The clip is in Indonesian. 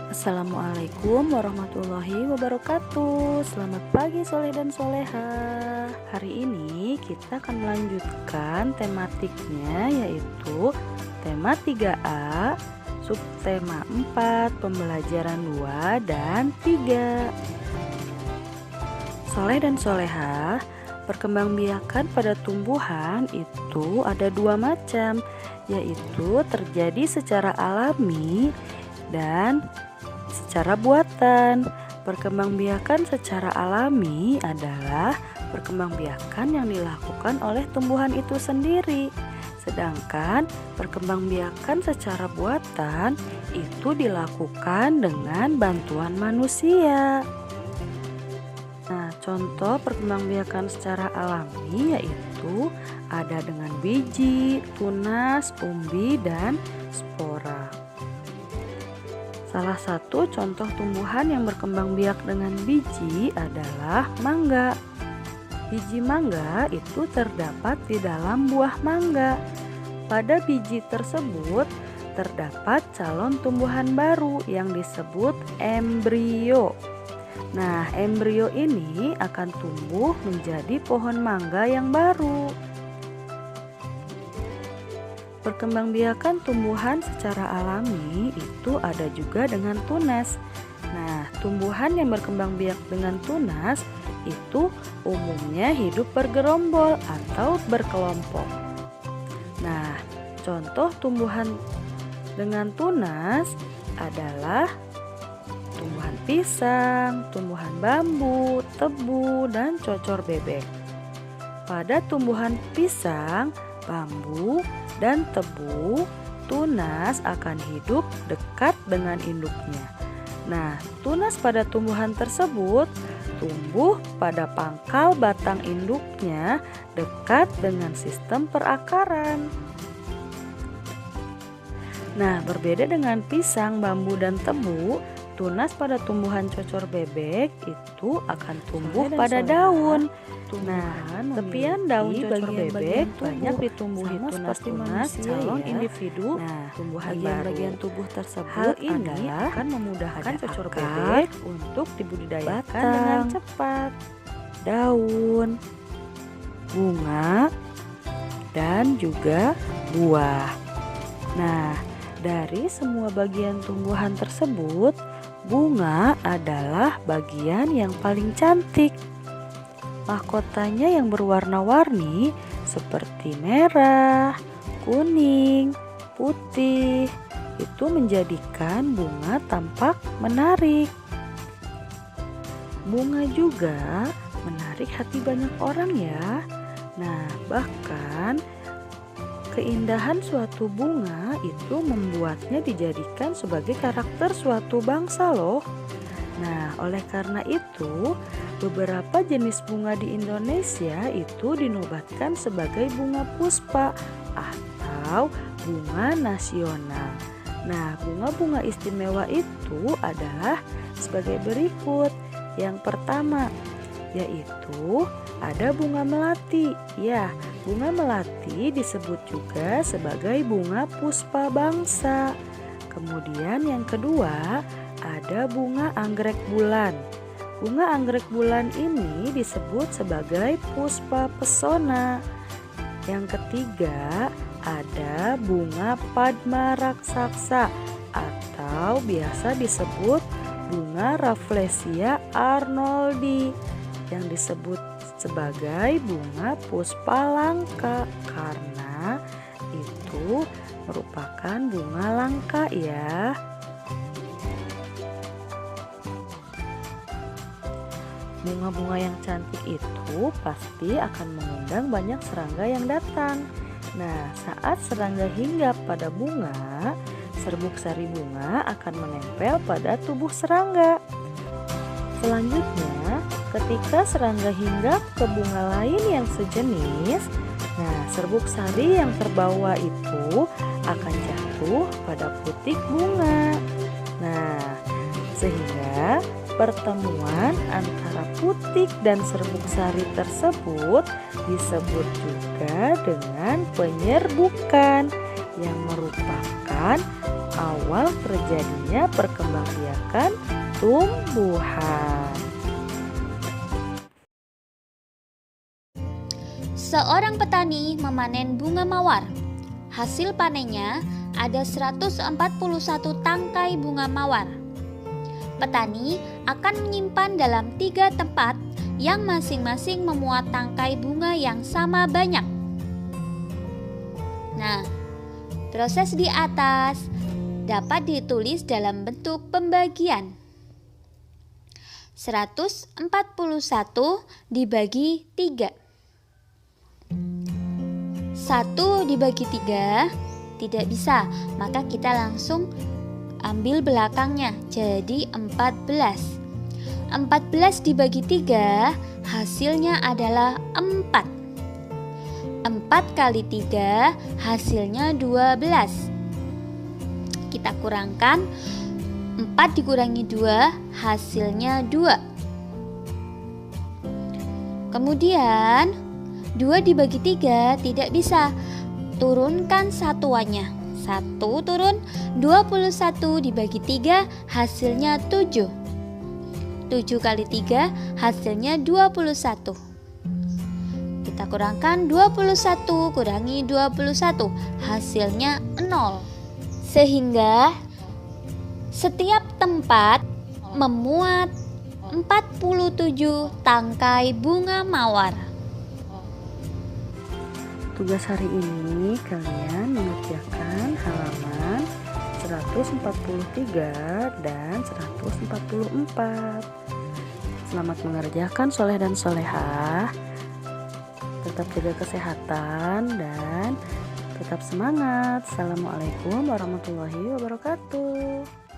Assalamualaikum warahmatullahi wabarakatuh. Selamat pagi soleh dan soleha. Hari ini kita akan melanjutkan tematiknya, yaitu tema 3A, subtema 4, pembelajaran 2 dan 3. Soleh dan soleha, perkembangbiakan pada tumbuhan itu ada dua macam, yaitu terjadi secara alami dan secara buatan. Perkembangbiakan secara alami adalah perkembangbiakan yang dilakukan oleh tumbuhan itu sendiri. Sedangkan perkembangbiakan secara buatan itu dilakukan dengan bantuan manusia. Nah, contoh perkembangbiakan secara alami yaitu ada dengan biji, tunas, umbi, dan spora. Salah satu contoh tumbuhan yang berkembang biak dengan biji adalah mangga. Biji mangga itu terdapat di dalam buah mangga. Pada biji tersebut terdapat calon tumbuhan baru yang disebut embrio. Nah, embrio ini akan tumbuh menjadi pohon mangga yang baru. Perkembangbiakan tumbuhan secara alami itu ada juga dengan tunas. Nah, tumbuhan yang berkembang biak dengan tunas itu umumnya hidup bergerombol atau berkelompok. Nah, contoh tumbuhan dengan tunas adalah tumbuhan pisang, tumbuhan bambu, tebu, dan cocor bebek. Pada tumbuhan pisang, bambu, dan tebu, tunas akan hidup dekat dengan induknya. Nah, tunas pada tumbuhan tersebut tumbuh pada pangkal batang induknya dekat dengan sistem perakaran. Nah, berbeda dengan pisang, bambu, dan tebu, tunas pada tumbuhan cocor bebek itu akan tumbuh pada daun. Nah, tepian daun cocor bebek banyak ditumbuhi tunas-tunas calon individu tumbuhan bagian tubuh tersebut. Hal ini akan memudahkan cocor bebek untuk dibudidayakan dengan cepat. Daun, bunga, dan juga buah. Nah, dari semua bagian tumbuhan tersebut, bunga adalah bagian yang paling cantik. Mahkotanya yang berwarna-warni seperti merah, kuning, putih itu menjadikan bunga tampak menarik. Bunga juga menarik hati banyak orang ya. Nah, bahkan keindahan suatu bunga itu membuatnya dijadikan sebagai karakter suatu bangsa loh. Nah, oleh karena itu, beberapa jenis bunga di Indonesia itu dinobatkan sebagai bunga puspa atau bunga nasional. Nah, bunga-bunga istimewa itu adalah sebagai berikut. Yang pertama, yaitu ada bunga melati. Ya, bunga melati disebut juga sebagai bunga puspa bangsa. Kemudian yang kedua, ada bunga anggrek bulan. Bunga anggrek bulan ini disebut sebagai puspa pesona. Yang ketiga, ada bunga padma raksasa atau biasa disebut bunga Rafflesia arnoldi yang disebut sebagai bunga puspa langka karena itu merupakan bunga langka ya. Bunga-bunga yang cantik itu pasti akan mengundang banyak serangga yang datang. Nah, saat serangga hinggap pada bunga, serbuk sari bunga akan menempel pada tubuh serangga. Selanjutnya, ketika serangga hinggap ke bunga lain yang sejenis, nah serbuk sari yang terbawa itu akan jatuh pada putik bunga. Nah, sehingga pertemuan antara putik dan serbuk sari tersebut disebut juga dengan penyerbukan yang merupakan awal awal terjadinya perkembangbiakan tumbuhan. Seorang petani memanen bunga mawar. Hasil panennya ada 141 tangkai bunga mawar. Petani akan menyimpan dalam 3 tempat yang masing-masing memuat tangkai bunga yang sama banyak. Nah, proses di atas dapat ditulis dalam bentuk pembagian. 141 dibagi 3. 1 dibagi 3 tidak bisa, maka kita langsung ambil belakangnya, jadi 14. 14 dibagi 3 hasilnya adalah 4. 4 kali 3 hasilnya 12. Kita kurangkan, 4 dikurangi 2 hasilnya 2. Kemudian 2 dibagi 3 tidak bisa, turunkan satuannya. 1 turun, 21 dibagi 3 hasilnya 7. 7 kali 3 hasilnya 21. Kita kurangkan 21 kurangi 21 hasilnya 0. Sehingga setiap tempat memuat 47 tangkai bunga mawar. Tugas hari ini kalian mengerjakan halaman 143 dan 144. Selamat mengerjakan soleh dan solehah. Tetap jaga kesehatan dan tetap semangat. Assalamualaikum warahmatullahi wabarakatuh.